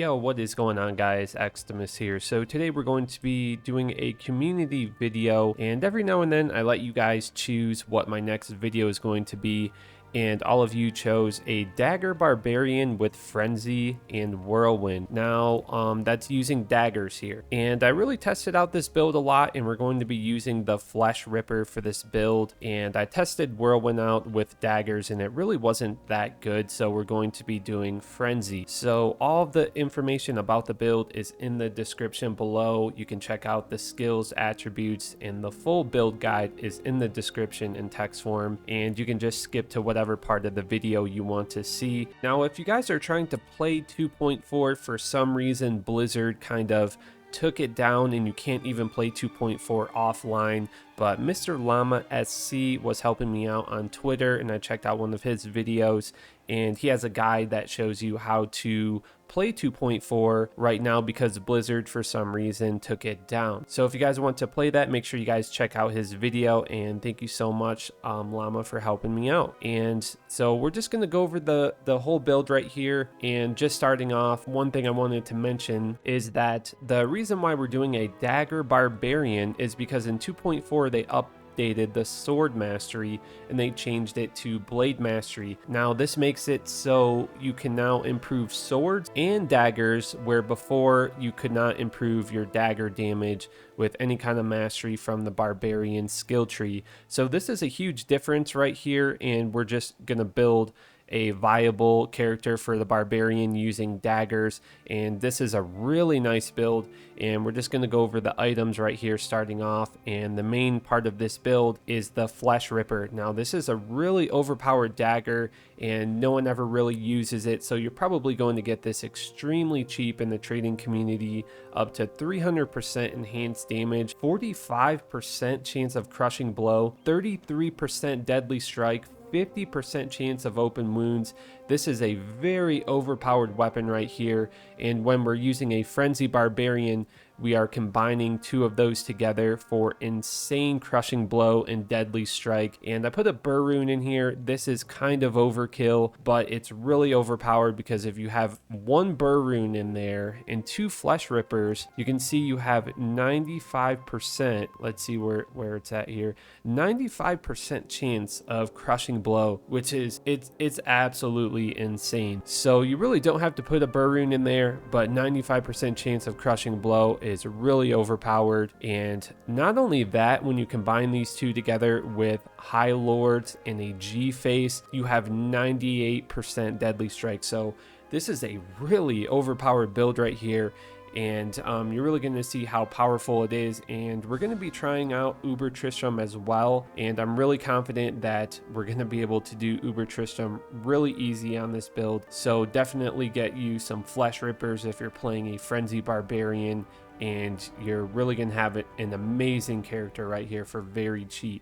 Yo, what is going on, guys? Xtimus here. So today we're going to be doing a community video, and every now and then I let you guys choose what my next video is going to be, and all of you chose a Dagger Barbarian with Frenzy and Whirlwind. Now that's using daggers here, and I really tested out this build a lot, and we're going to be using the Fleshripper for this build. And I tested Whirlwind out with daggers and it really wasn't that good, so we're going to be doing Frenzy. So all of the information about the build is in the description below. You can check out the skills, attributes, and the full build guide is in the description in text form, and you can just skip to whatever part of the video you want to see. Now, if you guys are trying to play 2.4, for some reason Blizzard kind of took it down and you can't even play 2.4 offline, but Mr. Llama SC was helping me out on Twitter, and I checked out one of his videos, and he has a guide that shows you how to play 2.4 right now because Blizzard for some reason took it down. So if you guys want to play that, make sure you guys check out his video, and thank you so much, Llama, for helping me out. And so we're just going to go over the whole build right here. And just starting off, one thing I wanted to mention is that the reason why we're doing a Dagger Barbarian is because in 2.4 they updated the sword mastery and they changed it to blade mastery. Now this makes it so you can now improve swords and daggers, where before you could not improve your dagger damage with any kind of mastery from the barbarian skill tree. So this is a huge difference right here, and we're just gonna build a viable character for the barbarian using daggers, and this is a really nice build. And we're just going to go over the items right here starting off, and the main part of this build is the Fleshripper. Now this is a really overpowered dagger and no one ever really uses it, so you're probably going to get this extremely cheap in the trading community. Up to 300% enhanced damage, 45% chance of crushing blow, 33% deadly strike, 50% chance of open wounds. This is a very overpowered weapon right here, and when we're using a Frenzy Barbarian, we are combining two of those together for insane crushing blow and deadly strike. And I put a Ber Rune in here. This is kind of overkill, but it's really overpowered because if you have one Ber Rune in there and two Fleshrippers, you can see you have 95%, let's see where it's at here, 95% chance of crushing blow, which is, it's absolutely insane. So you really don't have to put a Ber Rune in there, but 95% chance of crushing blow is really overpowered. And not only that, when you combine these two together with Highlords and a Gface, you have 98% deadly strike. So this is a really overpowered build right here, and you're really going to see how powerful it is. And we're going to be trying out Uber Tristram as well, and I'm really confident that we're going to be able to do Uber Tristram really easy on this build. So definitely get you some Fleshrippers if you're playing a Frenzy Barbarian, and you're really going to have an amazing character right here for very cheap.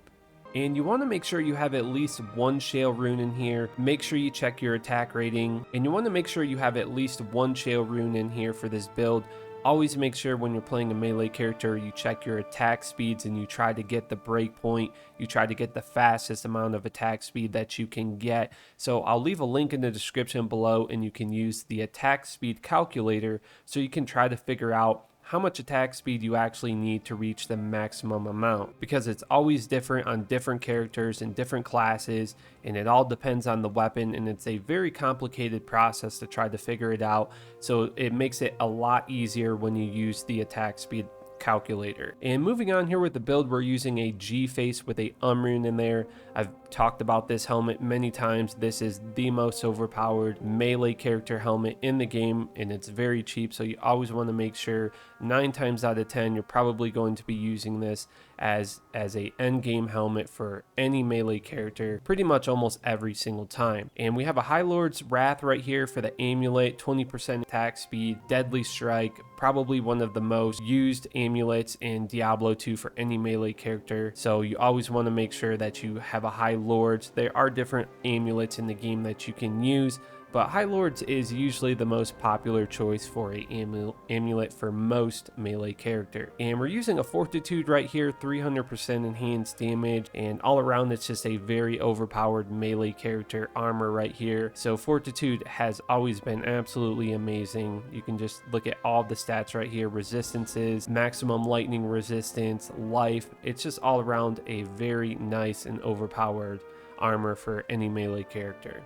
And you want to make sure you have at least one Shael rune in here. Make sure you check your attack rating, and you want to make sure you have at least one Shael rune in here for this build. Always make sure when you're playing a melee character, you check your attack speeds and you try to get the break point. You try to get the fastest amount of attack speed that you can get. So I'll leave a link in the description below, and you can use the attack speed calculator so you can try to figure out how much attack speed you actually need to reach the maximum amount, because it's always different on different characters and different classes, and it all depends on the weapon, and it's a very complicated process to try to figure it out. So it makes it a lot easier when you use the attack speed calculator. And moving on here with the build, we're using a Gface with a Rune in there. I've talked about this helmet many times. This is the most overpowered melee character helmet in the game, and it's very cheap, so you always want to make sure 9 times out of 10 you're probably going to be using this as a end game helmet for any melee character pretty much almost every single time. And we have a Highlord's Wrath right here for the Amulet, 20% attack speed, deadly strike, probably one of the most used amulets in Diablo 2 for any melee character. So you always want to make sure that you have a Highlord. There are different amulets in the game that you can use. but Highlords is usually the most popular choice for a amulet for most melee character. And we're using a Fortitude right here, 300% enhanced damage, and all around it's just a very overpowered melee character armor right here. So Fortitude has always been absolutely amazing. You can just look at all the stats right here: resistances, maximum lightning resistance, life. It's just all around a very nice and overpowered armor for any melee character.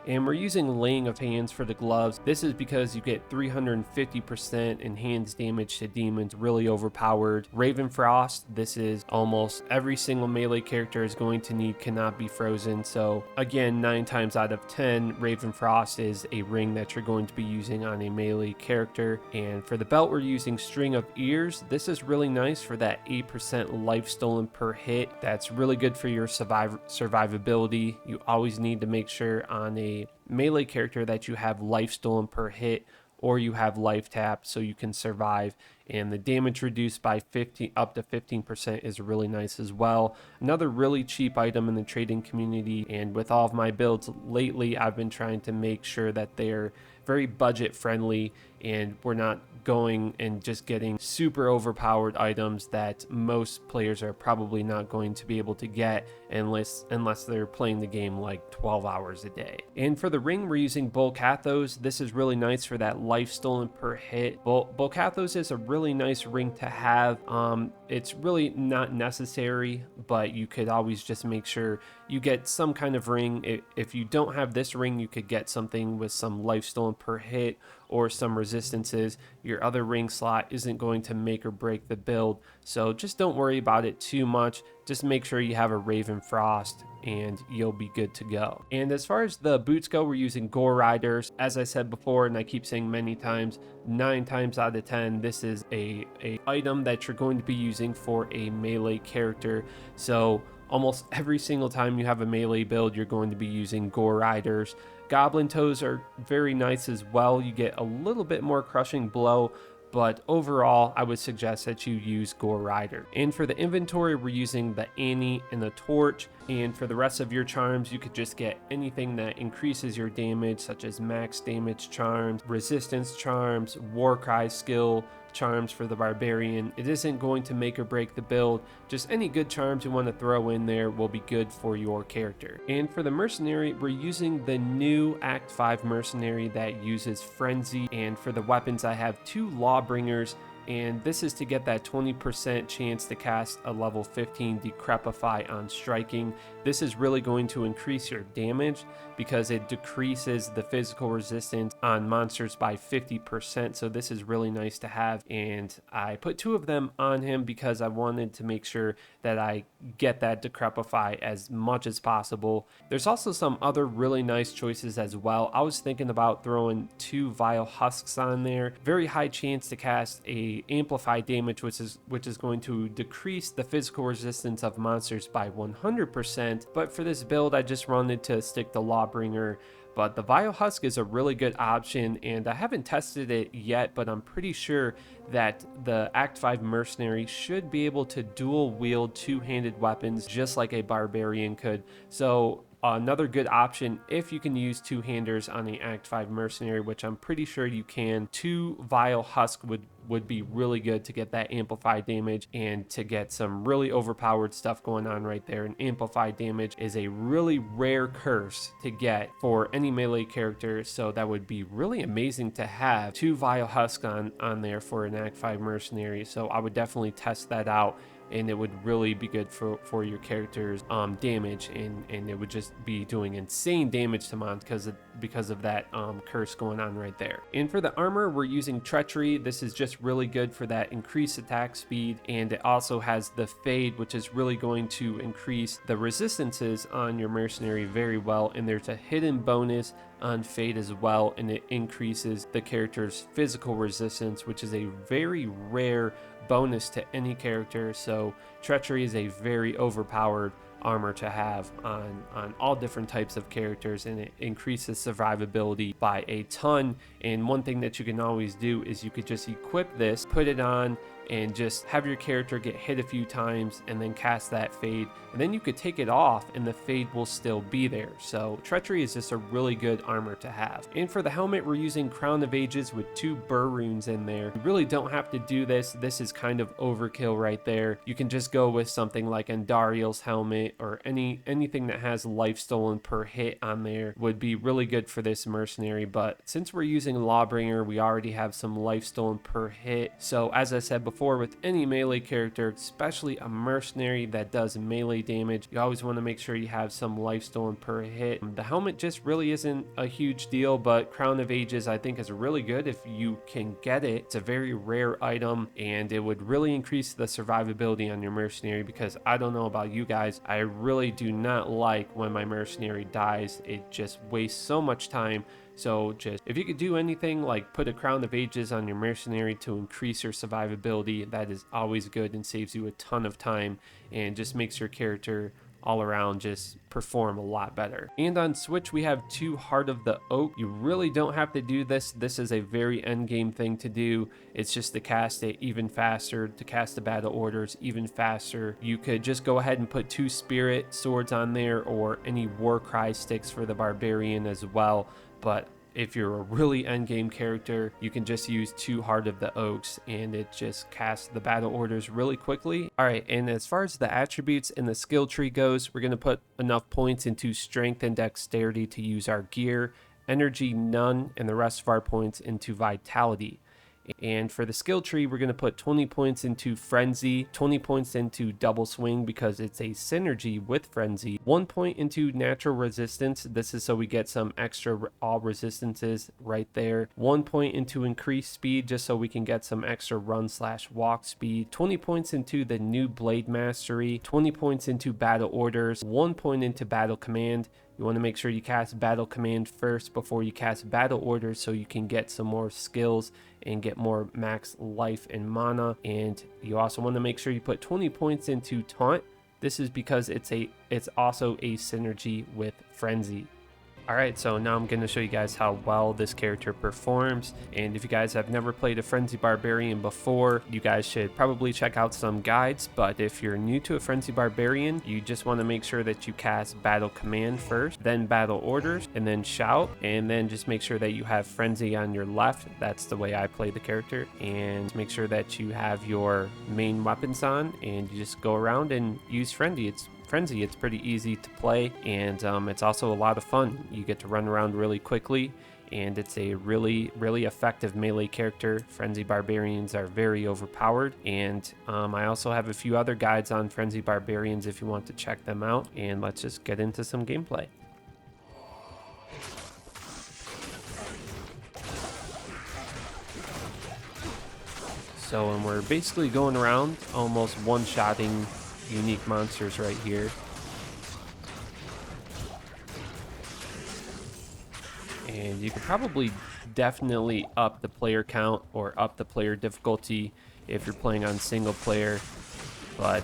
And we're using Laying of Hands for the gloves. This is because you get 350% enhanced damage to demons, really overpowered. Ravenfrost, this is almost every single melee character is going to need Cannot Be Frozen. So again, 9 times out of 10, Ravenfrost is a ring that you're going to be using on a melee character. And for the belt, we're using String of Ears. This is really nice for that 8% life stolen per hit. That's really good for your survivability. You always need to make sure on a melee character that you have life stolen per hit, or you have life tap so you can survive. And the damage reduced by up to 15% is really nice as well. Another really cheap item in the trading community, and with all of my builds lately, I've been trying to make sure that they're very budget friendly and we're not going and just getting super overpowered items that most players are probably not going to be able to get unless they're playing the game like 12 hours a day. And for the ring, we're using Bul-Kathos. This is really nice for that life stolen per hit. Bul-Kathos is a really nice ring to have. It's really not necessary, but you could always just make sure you get some kind of ring. If you don't have this ring, you could get something with some life stolen per hit or some resistances. Your other ring slot isn't going to make or break the build, so just don't worry about it too much. Just make sure you have a Ravenfrost and you'll be good to go. And as far as the boots go, we're using Goreriders. As I said before, and I keep saying many times, 9 times out of 10, this is a item that you're going to be using for a melee character. So almost every single time you have a melee build, you're going to be using Goreriders. Goblin Toes are very nice as well. You get a little bit more crushing blow, but overall, I would suggest that you use Gorerider. And for the inventory, we're using the Annie and the Torch. And for the rest of your charms, you could just get anything that increases your damage, such as max damage charms, resistance charms, Warcries Skill charms for the Barbarian. It isn't going to make or break the build. Just any good charms you want to throw in there will be good for your character. And for the Mercenary, we're using the new Act 5 Mercenary that uses Frenzy. And for the weapons, I have 2 Lawbringers, and this is to get that 20% chance to cast a level 15 Decrepify on striking. This is really going to increase your damage because it decreases the physical resistance on monsters by 50%, so this is really nice to have. And I put 2 of them on him because I wanted to make sure that I get that Decrepify as much as possible. There's also some other really nice choices as well. I was thinking about throwing 2 Vile Husks on there. Very high chance to cast a amplified damage, which is going to decrease the physical resistance of monsters by 100%. But for this build, I just wanted to stick to Lawbringer. But the Vile Husk is a really good option, and I haven't tested it yet, but I'm pretty sure that the Act 5 Mercenary should be able to dual wield 2-handed weapons just like a Barbarian could. So another good option, if you can use 2-handers on the Act 5 Mercenary, which I'm pretty sure you can, 2 Vile Husk would be really good to get that amplified damage and to get some really overpowered stuff going on right there. And amplified damage is a really rare curse to get for any melee character, so that would be really amazing to have 2 Vile Husk on there for an Act 5 Mercenary. So I would definitely test that out, and it would really be good for your character's damage, and it would just be doing insane damage to mons because of that curse going on right there. And for the armor, we're using Treachery. This is just really good for that increased attack speed, and it also has the Fade, which is really going to increase the resistances on your Mercenary very well. And there's a hidden bonus on Fade as well, and it increases the character's physical resistance, which is a very rare bonus to any character. So Treachery is a very overpowered armor to have on all different types of characters, and it increases survivability by a ton. And one thing that you can always do is you could just equip this, put it on, and just have your character get hit a few times and then cast that fade, and then you could take it off and the fade will still be there. So Treachery is just a really good armor to have. And for the helmet, we're using Crown of Ages with 2 Ber Runes in there. You really don't have to do this. This is kind of overkill right there. You can just go with something like Andariel's helmet, or anything that has life stolen per hit on there would be really good for this mercenary. But since we're using Lawbringer, we already have some life stolen per hit. So as I said before, with any melee character, especially a mercenary that does melee damage, you always want to make sure you have some life stolen per hit. The helmet just really isn't a huge deal, but Crown of Ages I think is really good if you can get it. It's a very rare item, and it would really increase the survivability on your mercenary, because I don't know about you guys, I really do not like when my mercenary dies. It just wastes so much time. So just, if you could do anything like put a Crown of Ages on your mercenary to increase your survivability, that is always good and saves you a ton of time and just makes your character all around just perform a lot better. And on Switch, we have 2 Heart of the Oak. You really don't have to do this. This is a very end game thing to do. It's just to cast it even faster, to cast the battle orders even faster. You could just go ahead and put 2 Spirit Swords on there, or any Warcry sticks for the Barbarian as well. But if you're a really endgame character, you can just use 2 Heart of the Oaks and it just casts the battle orders really quickly. Alright, and as far as the attributes and the skill tree goes, we're going to put enough points into strength and dexterity to use our gear, energy none, and the rest of our points into vitality. And for the skill tree, we're going to put 20 points into Frenzy, 20 points into Double Swing because it's a synergy with Frenzy, 1 point into Natural Resistance. This is so we get some extra all resistances right there. 1 point into Increased Speed, just so we can get some extra run/walk speed. 20 points into the new Blade Mastery, 20 points into Battle Orders, 1 point into Battle Command. You want to make sure you cast Battle Command first before you cast Battle Orders, so you can get some more skills and get more max life and mana. And you also want to make sure you put 20 points into Taunt. This is because it's also a synergy with Frenzy. Alright, so now I'm going to show you guys how well this character performs, and if you guys have never played a Frenzy Barbarian before, you guys should probably check out some guides. But if you're new to a Frenzy Barbarian, you just want to make sure that you cast Battle Command first, then Battle Orders, and then Shout, and then just make sure that you have Frenzy on your left. That's the way I play the character. And make sure that you have your main weapons on, and you just go around and use Frenzy. It's pretty easy to play, and it's also a lot of fun. You get to run around really quickly, and it's a really effective melee character. Frenzy Barbarians are very overpowered, and I also have a few other guides on Frenzy Barbarians if you want to check them out. And let's just get into some gameplay. So, and we're basically going around almost one-shotting unique monsters right here. And you could probably definitely up the player count or up the player difficulty if you're playing on single player, but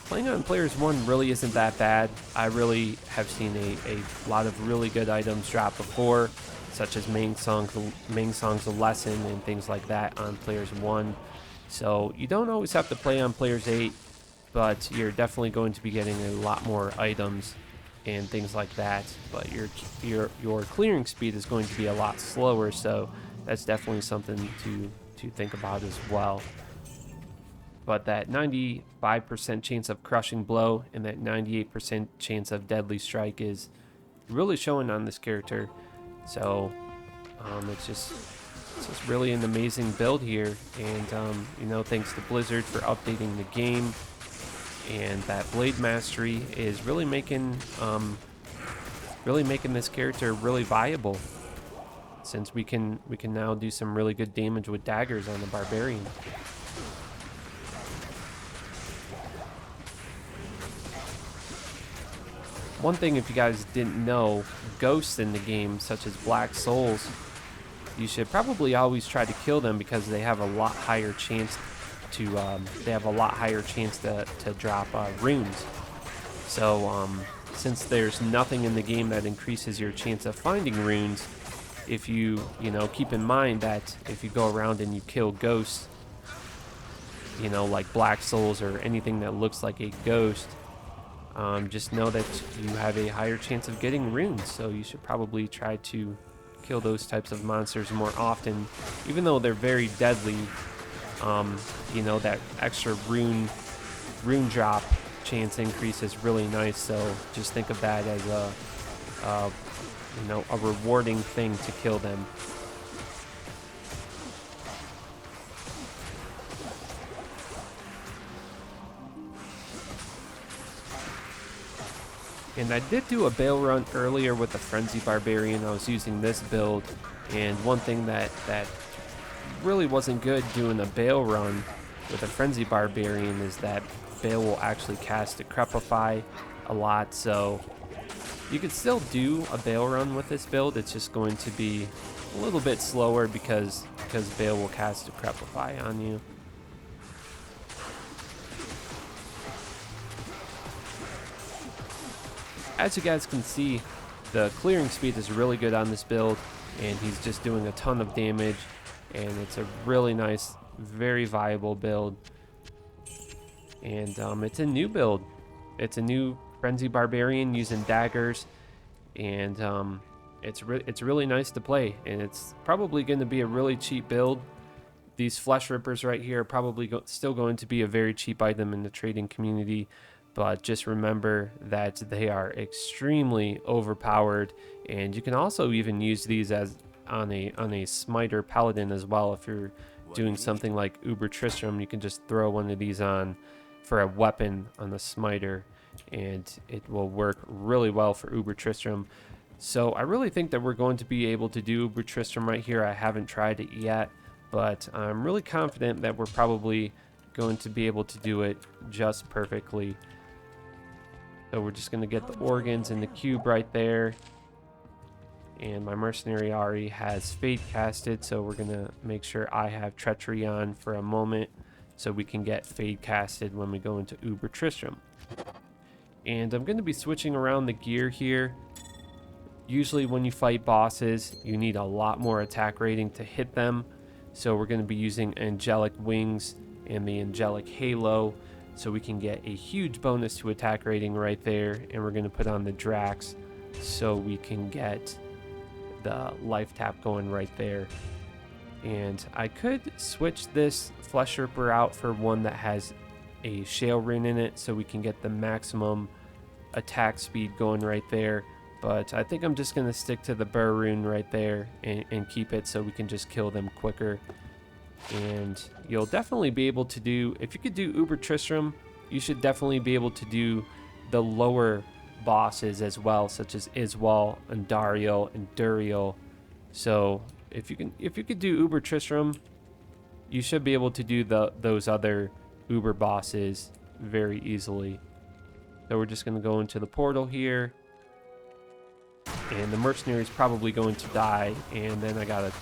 playing on players 1 really isn't that bad. I really have seen a lot of really good items drop before, such as Ming Song's a Lesson and things like that on players 1. So you don't always have to play on players 8, but you're definitely going to be getting a lot more items and things like that. But your clearing speed is going to be a lot slower, so that's definitely something to think about as well. But that 95% chance of Crushing Blow and that 98% chance of Deadly Strike is really showing on this character. So it's just really an amazing build here, and you know, thanks to Blizzard for updating the game. And that Blade Mastery is really making this character really viable, since we can now do some really good damage with daggers on the Barbarian. One thing, if you guys didn't know, ghosts in the game, such as Black Souls, you should probably always try to kill them because they have a lot higher chance to drop runes. So since there's nothing in the game that increases your chance of finding runes, if you keep in mind that if you go around and you kill ghosts, you know, like Black Souls or anything that looks like a ghost, just know that you have a higher chance of getting runes. So you should probably try to kill those types of monsters more often, even though they're very deadly. You know, that extra rune drop chance increase is really nice. So just think of that as a you know, a rewarding thing to kill them. And I did do a bail run earlier with the Frenzy Barbarian. I was using this build, and one thing that really wasn't good doing a bail run with a Frenzy Barbarian is that bail will actually cast Decrepify a lot. So you can still do a bail run with this build. It's just going to be a little bit slower because bail will cast Decrepify on you. As you guys can see, the clearing speed is really good on this build, and he's just doing a ton of damage, and it's a really nice, very viable build. And it's a new build. It's a new Frenzy Barbarian using daggers, and it's really nice to play, and it's probably going to be a really cheap build. These Fleshrippers right here are probably still going to be a very cheap item in the trading community. But just remember that they are extremely overpowered, and you can also even use these as on a smiter paladin as well. If you're doing something like Uber Tristram, you can just throw one of these on for a weapon on the smiter, and it will work really well for Uber Tristram. So I really think that we're going to be able to do Uber Tristram right here. I haven't tried it yet, but I'm really confident that we're probably going to be able to do it just perfectly. So we're just going to get the organs in the cube right there. And my mercenary already has Fade casted, so we're going to make sure I have Treachery on for a moment so we can get Fade casted when we go into Uber Tristram. And I'm going to be switching around the gear here. Usually when you fight bosses, you need a lot more attack rating to hit them. So we're going to be using Angelic Wings and the Angelic Halo, so we can get a huge bonus to attack rating right there. And we're going to put on the Dracs so we can get the life tap going right there. And I could switch this Fleshripper out for one that has a Shael rune in it so we can get the maximum attack speed going right there. But I think I'm just going to stick to the Ber Rune right there and keep it so we can just kill them quicker. And you'll definitely be able to do, if you could do Uber Tristram, you should definitely be able to do the lower bosses as well, such as Iswal and Dario and Duriel. So if you could do Uber Tristram, you should be able to do those other Uber bosses very easily. So we're just going to go into the portal here, and the mercenary is probably going to die, and then I got a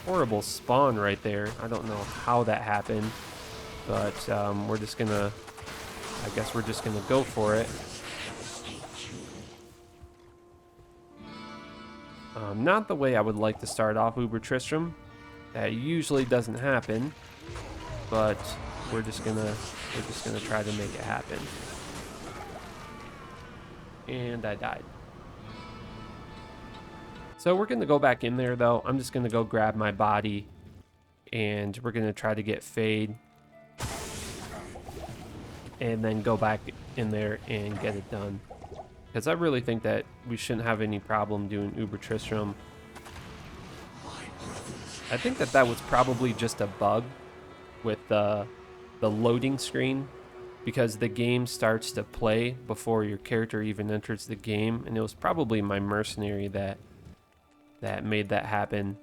horrible spawn right there. I don't know how that happened, but we're just gonna, I guess we're just gonna go for it. Not the way I would like to start off Uber Tristram. That usually doesn't happen, but we're just gonna try to make it happen. And I died. So we're going to go back in there, though. I'm just going to go grab my body, and we're going to try to get Fade, and then go back in there and get it done. Because I really think that we shouldn't have any problem doing Uber Tristram. I think that was probably just a bug with the loading screen, because the game starts to play before your character even enters the game, and it was probably my mercenary that made that happen.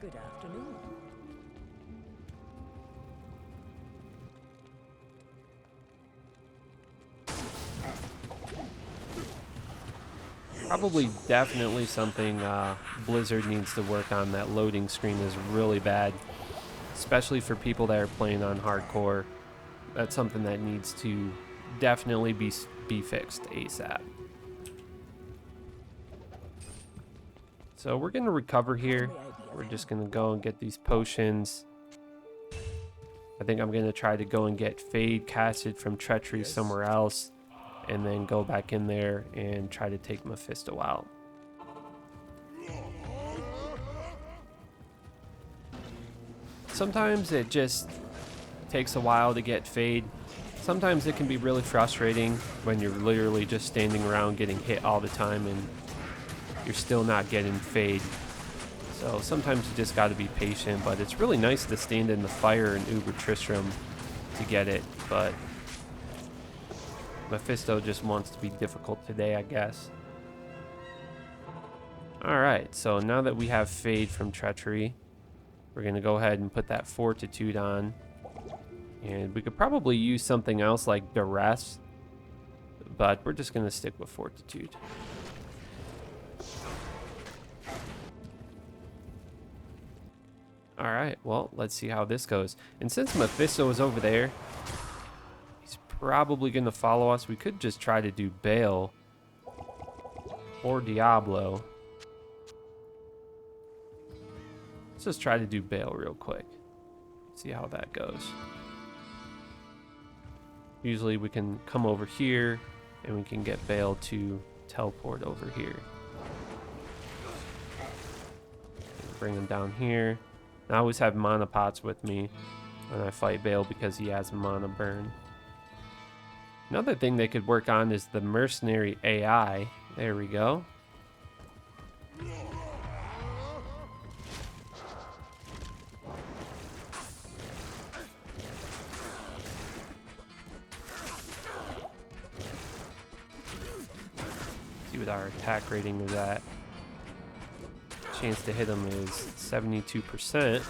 Good afternoon. Probably definitely something Blizzard needs to work on. That loading screen is really bad, especially for people that are playing on hardcore. that's something that needs to definitely be fixed ASAP. So we're gonna recover here. We're just gonna go and get these potions. I think I'm gonna try to go and get Fade casted from Treachery somewhere else, and then go back in there and try to take Mephisto out. Sometimes it just takes a while to get Fade. Sometimes it can be really frustrating when you're literally just standing around getting hit all the time and you're still not getting Fade. So sometimes you just got to be patient, but it's really nice to stand in the fire and Uber Tristram to get it, but Mephisto just wants to be difficult today, I guess. Alright, so now that we have Fade from Treachery, we're going to go ahead and put that Fortitude on. And we could probably use something else like Duress, but we're just going to stick with Fortitude. Alright, well, let's see how this goes. And since Mephisto is over there, he's probably going to follow us. We could just try to do Baal or Diablo. Let's just try to do Baal real quick. See how that goes. Usually we can come over here and we can get Baal to teleport over here. Bring him down here. I always have mana pots with me when I fight Baal because he has mana burn. Another thing they could work on is the Mercenary AI. There we go. See what our attack rating is at. Chance to hit him is 72%.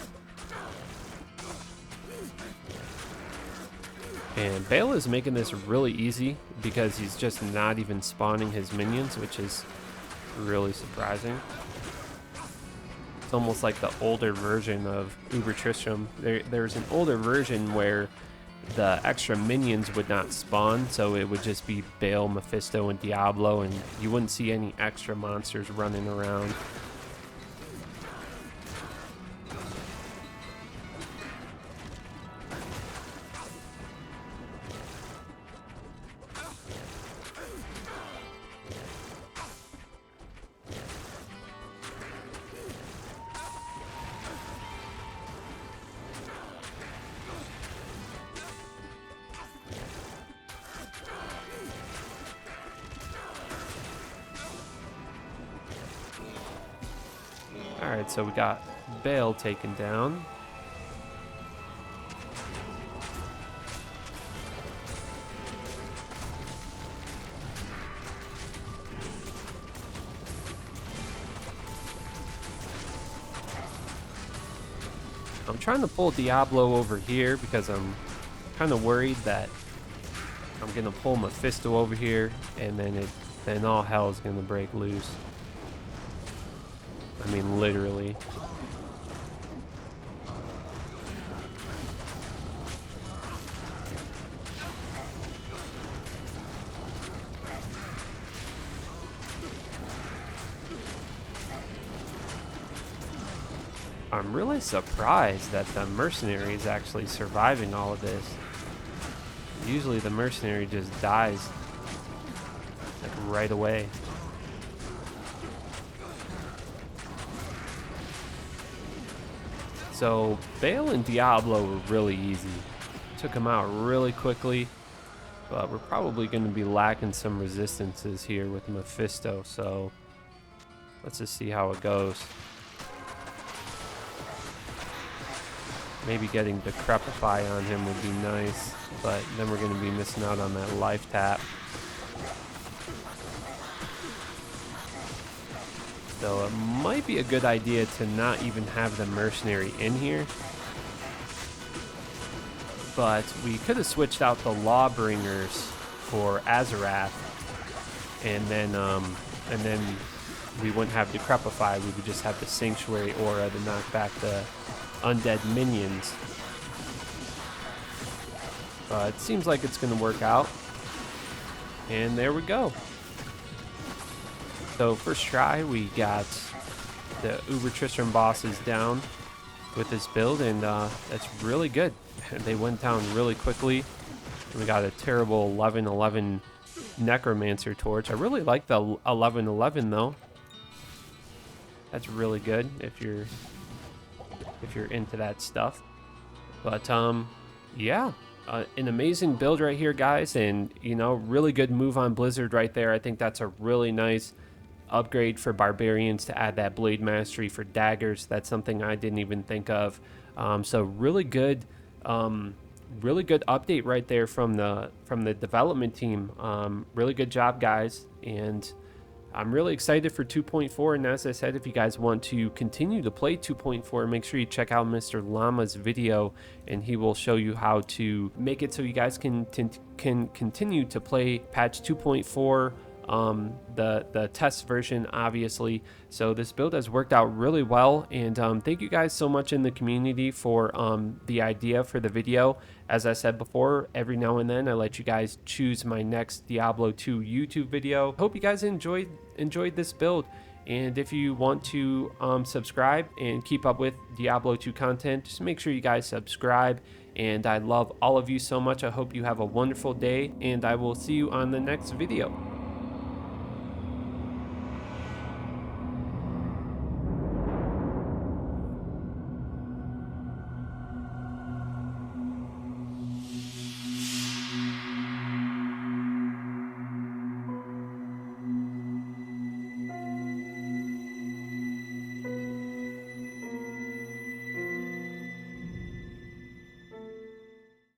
And Baal is making this really easy because he's just not even spawning his minions, which is really surprising. It's almost like the older version of Uber Tristram. There's an older version where the extra minions would not spawn, so it would just be Baal, Mephisto, and Diablo, and you wouldn't see any extra monsters running around. Alright, so we got Baal taken down. I'm trying to pull Diablo over here because I'm kind of worried that I'm going to pull Mephisto over here and then all hell is going to break loose. I mean, literally. I'm really surprised that the Mercenary is actually surviving all of this. Usually the Mercenary just dies like right away. So Baal and Diablo were really easy. Took them out really quickly, but we're probably going to be lacking some resistances here with Mephisto, so let's just see how it goes. Maybe getting Decrepify on him would be nice, but then we're going to be missing out on that life tap. So it might be a good idea to not even have the Mercenary in here. But we could have switched out the Lawbringers for Azarath, and then we wouldn't have Decrepify. We would just have the Sanctuary Aura to knock back the undead minions. It seems like it's going to work out. And there we go. So first try, we got the Uber Tristram bosses down with this build, and that's really good. They went down really quickly. We got a terrible 11-11 Necromancer Torch. I really like the 11-11 though. That's really good if you're into that stuff. But yeah, an amazing build right here, guys, and you know, really good move on Blizzard right there. I think that's a really nice upgrade for Barbarians to add that Blade Mastery for Daggers. That's something I didn't even think of. So really good update right there from the development team. Really good job, guys, and I'm really excited for 2.4. And as I said, if you guys want to continue to play 2.4, make sure you check out Mr. Llama's video, and he will show you how to make it so you guys can continue to play patch 2.4. The test version, obviously. So this build has worked out really well, and thank you guys so much in the community for the idea for the video. As I said before, every now and then I let you guys choose my next Diablo 2 YouTube video. Hope you guys enjoyed this build, and if you want to subscribe and keep up with Diablo 2 content, just make sure you guys subscribe. And I love all of you so much. I hope you have a wonderful day, and I will see you on the next video.